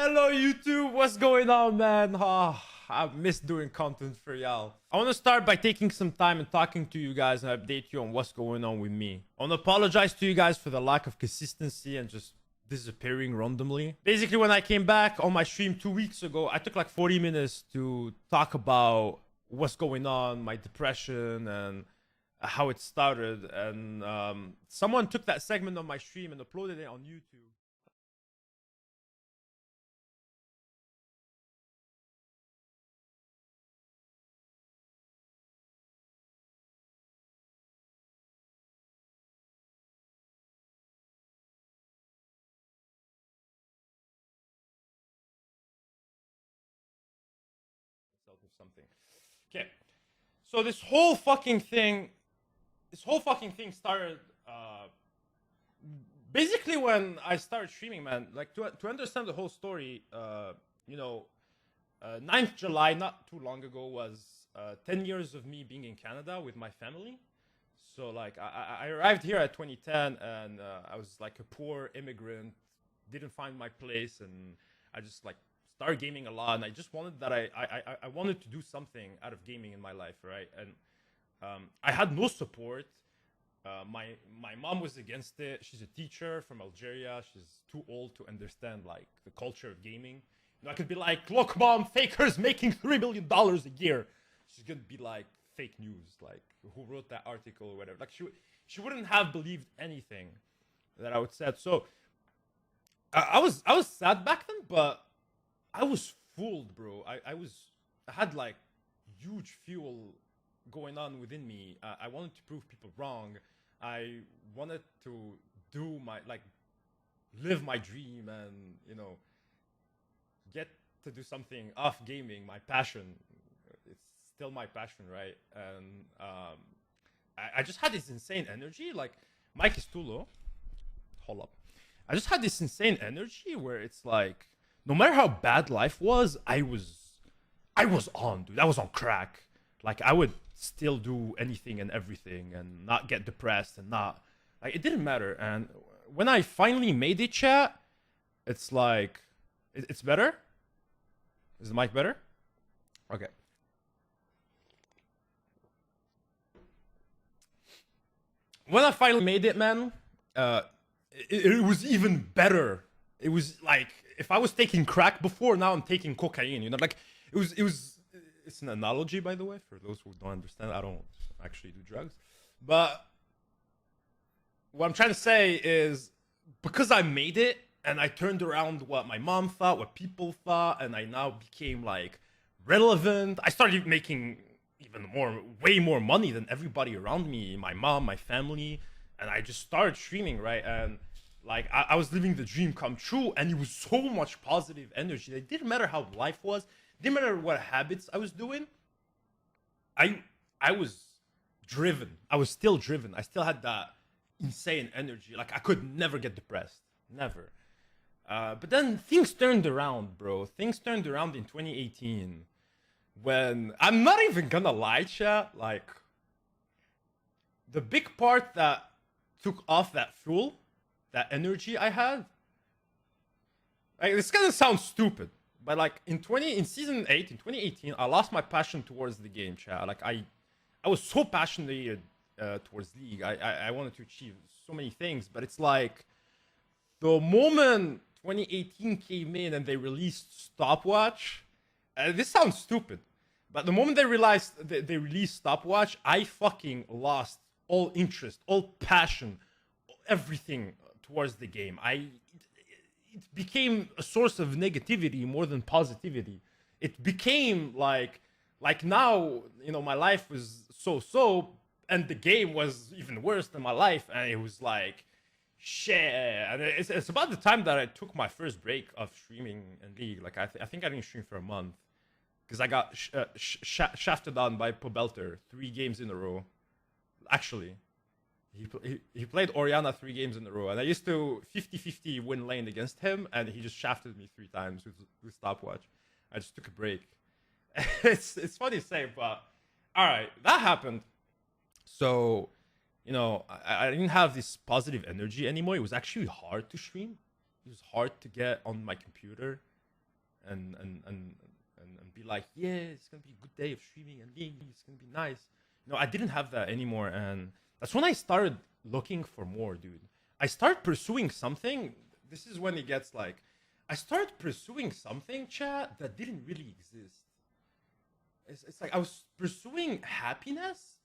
Hello YouTube, what's going on, man? I miss doing content for y'all. I want to start by taking some time and talking to you guys and update you on what's going on with me. I want to apologize to you guys for the lack of consistency and just disappearing randomly. Basically, when I came back on my stream 2 weeks ago, I took like 40 minutes to talk about what's going on, my depression, and how it started. And someone took that segment of my stream and uploaded it on YouTube. With something. Okay. So this whole fucking thing started basically when I started streaming, man. Like to understand the whole story, 9th July, not too long ago, was 10 years of me being in Canada with my family. So like I arrived here at 2010 and I was like a poor immigrant, didn't find my place, and I just like started gaming a lot, and I just wanted that I wanted to do something out of gaming in my life, right? And I had no support. My mom was against it. She's a teacher from Algeria. She's too old to understand like the culture of gaming. You know, I could be like, look, mom, fakers making $3 million a year. She's gonna be like, fake news, like who wrote that article or whatever. Like she wouldn't have believed anything that I would say. So I was sad back then, but I was fooled, bro. I had like huge fuel going on within me. I wanted to prove people wrong. I wanted to do live my dream and, you know, get to do something off gaming, my passion. It's still my passion, right? And I just had this insane energy. Like, mic is too low. Hold up. I just had this insane energy where it's like, no matter how bad life was, I was on, dude. I was on crack. Like, I would still do anything and everything and not get depressed and not, like, it didn't matter. And when I finally made it, chat, it's like, it's better? Is the mic better? Okay. When I finally made it, man, it was even better. It was like, if I was taking crack before, now I'm taking cocaine, you know, like it's an analogy, by the way, for those who don't understand. I don't actually do drugs, but what I'm trying to say is, because I made it and I turned around what my mom thought, what people thought, and I now became like relevant. I started making way more money than everybody around me, my mom, my family, and I just started streaming, right? And like, I was living the dream come true, and it was so much positive energy. It didn't matter how life was. It didn't matter what habits I was doing. I was driven. I was still driven. I still had that insane energy. Like, I could never get depressed. Never. But then things turned around, bro. Things turned around in 2018 when, I'm not even gonna lie, chat, like, the big part that took off that fuel, that energy I had, like, this gonna sound stupid, but like in season 8 in 2018, I lost my passion towards the game, chat. Like, I was so passionate towards League. I wanted to achieve so many things, but it's like the moment 2018 came in and they released Stopwatch, this sounds stupid, but the moment they realized they released Stopwatch, I fucking lost all interest, all passion, everything towards the game. It became a source of negativity more than positivity. It became like now, you know, my life was so, and the game was even worse than my life, and it was like, shit. And it's about the time that I took my first break of streaming in League. Like, I think I didn't stream for a month because I got shafted on by Pobelter 3 games in a row. Actually, he played Oriana 3 games in a row, and I used to 50-50 win lane against him, and he just shafted me 3 times with Stopwatch. I just took a break. It's funny to say, but all right, that happened. So, you know, I didn't have this positive energy anymore. It was actually hard to stream. It was hard to get on my computer and be like, yeah, it's gonna be a good day of streaming and it's gonna be nice. I didn't have that anymore, and that's when I started looking for more, dude. I started pursuing something. This is when it gets like, I started pursuing something, chat, that didn't really exist. It's like I was pursuing happiness,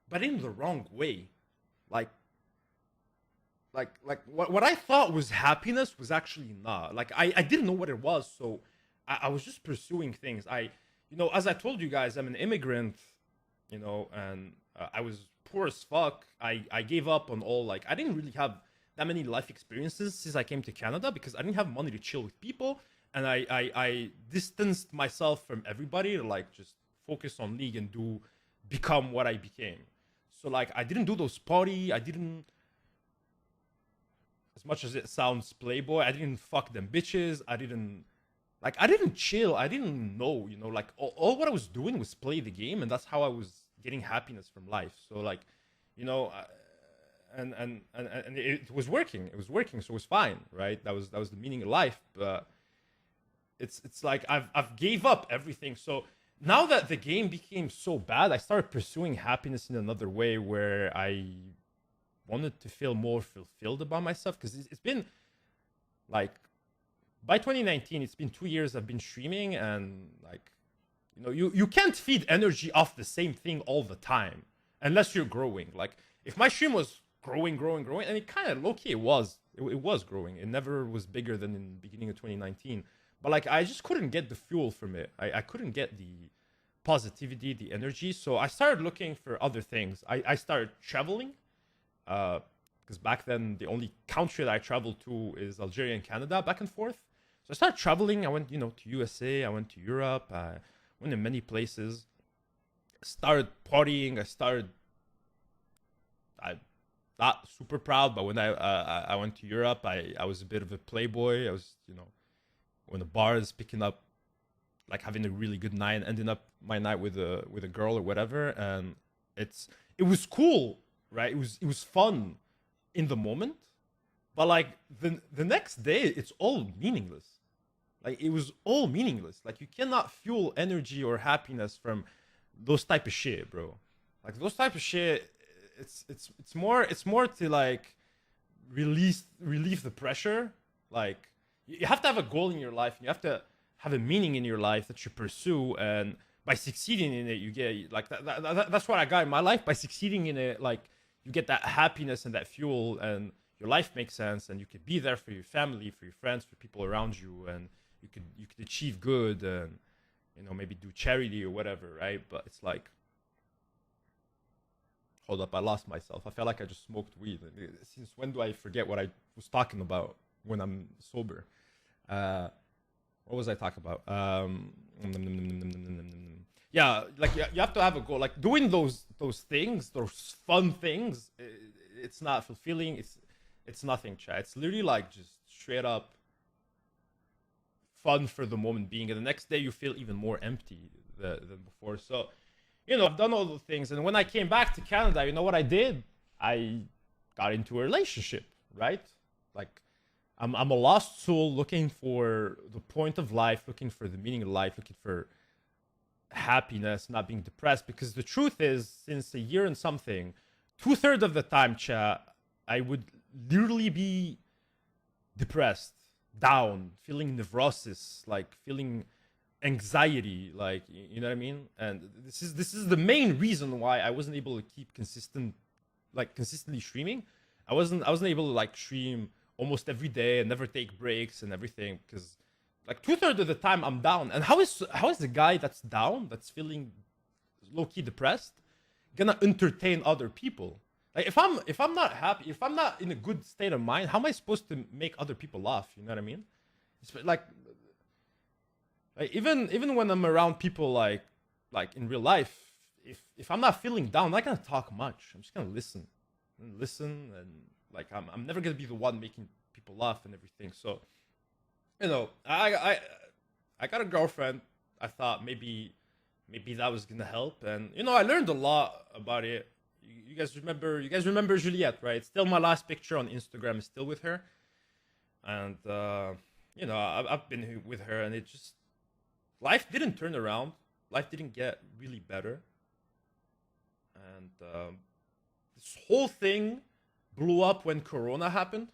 but in the wrong way. Like what I thought was happiness was actually not. Like I didn't know what it was, so I was just pursuing things. As I told you guys, I'm an immigrant, and I was poor as fuck. I gave up on all, like, I didn't really have that many life experiences since I came to Canada because I didn't have money to chill with people, and I distanced myself from everybody to like just focus on league and become what I became. So like I didn't do those party. I didn't, as much as it sounds playboy, I didn't fuck them bitches. I didn't chill. I didn't know, like all what I was doing was play the game, and that's how I was getting happiness from life. So like, and it was working. It was working, so it was fine, right? That was the meaning of life. But it's like I've gave up everything. So now that the game became so bad, I started pursuing happiness in another way where I wanted to feel more fulfilled about myself, because it's been like, by 2019, it's been 2 years I've been streaming, and like, you can't feed energy off the same thing all the time unless you're growing. Like if my stream was growing, and it kind of low-key it was growing. It never was bigger than in the beginning of 2019. But like I just couldn't get the fuel from it. I couldn't get the positivity, the energy. So I started looking for other things. I started traveling. Because back then the only country that I traveled to is Algeria and Canada, back and forth. So I started traveling. I went, to USA. I went to Europe. I went in many places. Started partying. I'm not super proud, but when I went to Europe, I was a bit of a playboy. I was, when the bars, picking up, like having a really good night, ending up my night with a girl or whatever, and it was cool, right? It was fun in the moment, but like the next day, it's all meaningless. Like it was all meaningless. Like you cannot fuel energy or happiness from those type of shit, bro. Like those type of shit, it's more to like relieve the pressure. Like you have to have a goal in your life, and you have to have a meaning in your life that you pursue, and by succeeding in it, you get like that's what I got in my life. By succeeding in it, like you get that happiness and that fuel, and your life makes sense, and you could be there for your family, for your friends, for people around you, and you could achieve good, and maybe do charity or whatever, right? But it's like, hold up, I lost myself. I felt like I just smoked weed. Since when do I forget what I was talking about when I'm sober? What was I talking about? Yeah, like you have to have a goal. Like doing those things, those fun things, it's not fulfilling. It's nothing, chat. It's literally like just straight up fun for the moment being, and the next day you feel even more empty than before. So, I've done all those things, and when I came back to Canada, you know what I did? I got into a relationship, right? Like, I'm a lost soul looking for the point of life, looking for the meaning of life, looking for happiness, not being depressed. Because the truth is, since a year and something, 2/3 of the time, chat, I would literally be depressed, down, feeling neurosis, like feeling anxiety, like, you know what I mean? And this is the main reason why I wasn't able to keep consistently streaming. I wasn't able to like stream almost every day and never take breaks and everything, because like 2/3 of the time I'm down. And how is the guy that's down, that's feeling low-key depressed, gonna entertain other people? Like if I'm not happy, if I'm not in a good state of mind, how am I supposed to make other people laugh? You know what I mean? It's like even when I'm around people like in real life, if I'm not feeling down, I'm not gonna talk much. I'm just gonna listen, and like I'm never gonna be the one making people laugh and everything. So, I got a girlfriend. I thought maybe that was gonna help, and I learned a lot about it. You guys remember Juliette, right? Still my last picture on Instagram is still with her, and I've been with her, and life didn't turn around. Life didn't get really better. And this whole thing blew up when Corona happened.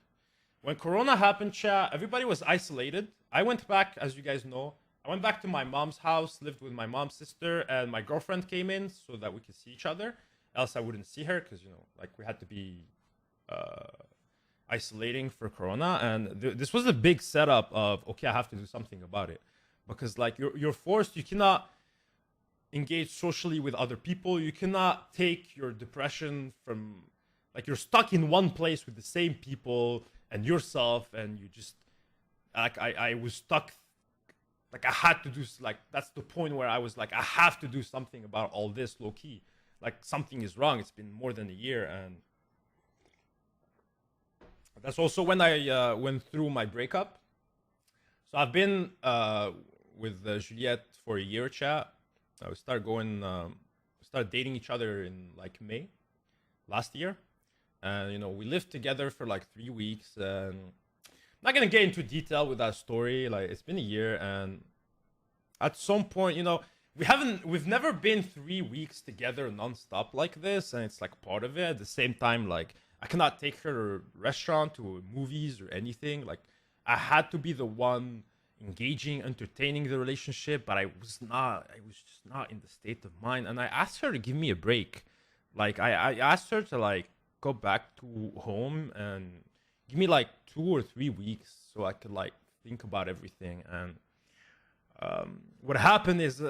When Corona happened, chat, everybody was isolated. I went back, as you guys know, I went back to my mom's house, lived with my mom's sister, and my girlfriend came in so that we could see each other. Else I wouldn't see her because, you know, like we had to be isolating for Corona. And this was a big setup of, okay, I have to do something about it. Because like you're forced, you cannot engage socially with other people. You cannot take your depression from, like you're stuck in one place with the same people and yourself, and you just, like I was stuck. Like I had to do, like that's the point where I was like, I have to do something about all this, low key. Like something is wrong. It's been more than a year, and that's also when I went through my breakup. So I've been with Juliette for a year, chat. We started dating each other in like May last year, and you know we lived together for like 3 weeks. And I'm not gonna get into detail with that story. Like it's been a year, and at some point, you know, we've never been 3 weeks together non-stop like this, and it's like part of it. At the same time, like I cannot take her to a restaurant, to movies, or anything. Like I had to be the one engaging, entertaining the relationship, but I was just not in the state of mind. And I asked her to give me a break. Like I asked her to like go back to home and give me like 2 or 3 weeks so I could like think about everything. And what happened is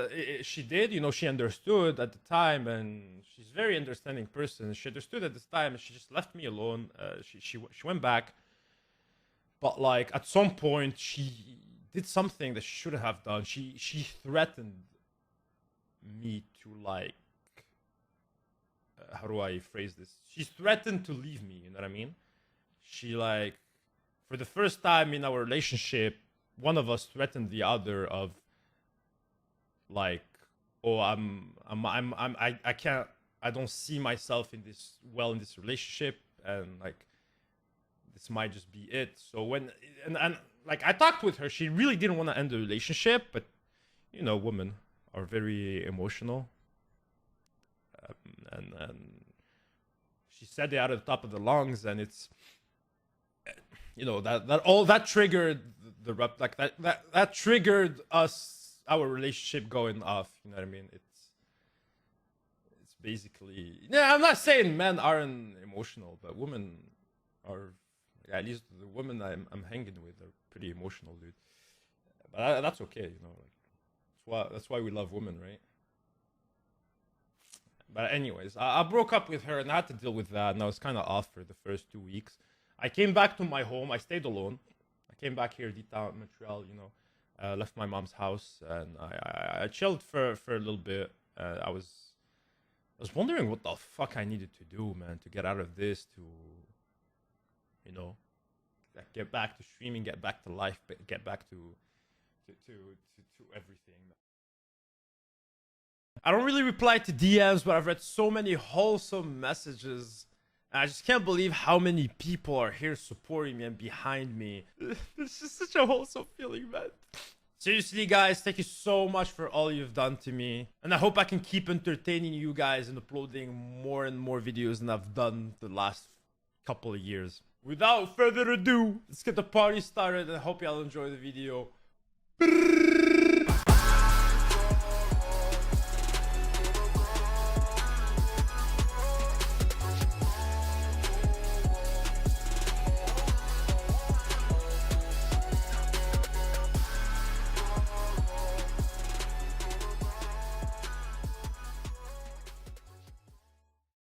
she did, you know, she understood at the time, and she's a very understanding person. She understood at this time, and she just left me alone. She went back, but like at some point she did something that she shouldn't have done. She threatened me to like, how do I phrase this? She threatened to leave me, you know what I mean? She like, for the first time in our relationship, one of us threatened the other of like, oh, I can't, I don't see myself in this relationship, and like this might just be it. So when and like I talked with her, she really didn't want to end the relationship, but you know, women are very emotional, and she said it out of the top of the lungs, and it's, you know, that triggered that triggered our relationship going off. You know what I mean? It's basically, yeah. I'm not saying men aren't emotional, but women are. At least the women I'm hanging with are pretty emotional, dude. But that's okay, you know. Like, that's why we love women, right? But anyways, I broke up with her, and I had to deal with that, and I was kind of off for the first 2 weeks. I came back to my home. I stayed alone. I came back here, deep down in Montreal, you know. Left my mom's house, and I chilled for a little bit. I was wondering what the fuck I needed to do, man, to get out of this, to, you know, get back to streaming, get back to life, get back to everything. I don't really reply to DMs, but I've read so many wholesome messages. And I just can't believe how many people are here supporting me and behind me. It's just such a wholesome feeling, man. Seriously, guys, thank you so much for all you've done to me. And I hope I can keep entertaining you guys and uploading more and more videos than I've done the last couple of years. Without further ado, let's get the party started, and I hope y'all enjoy the video.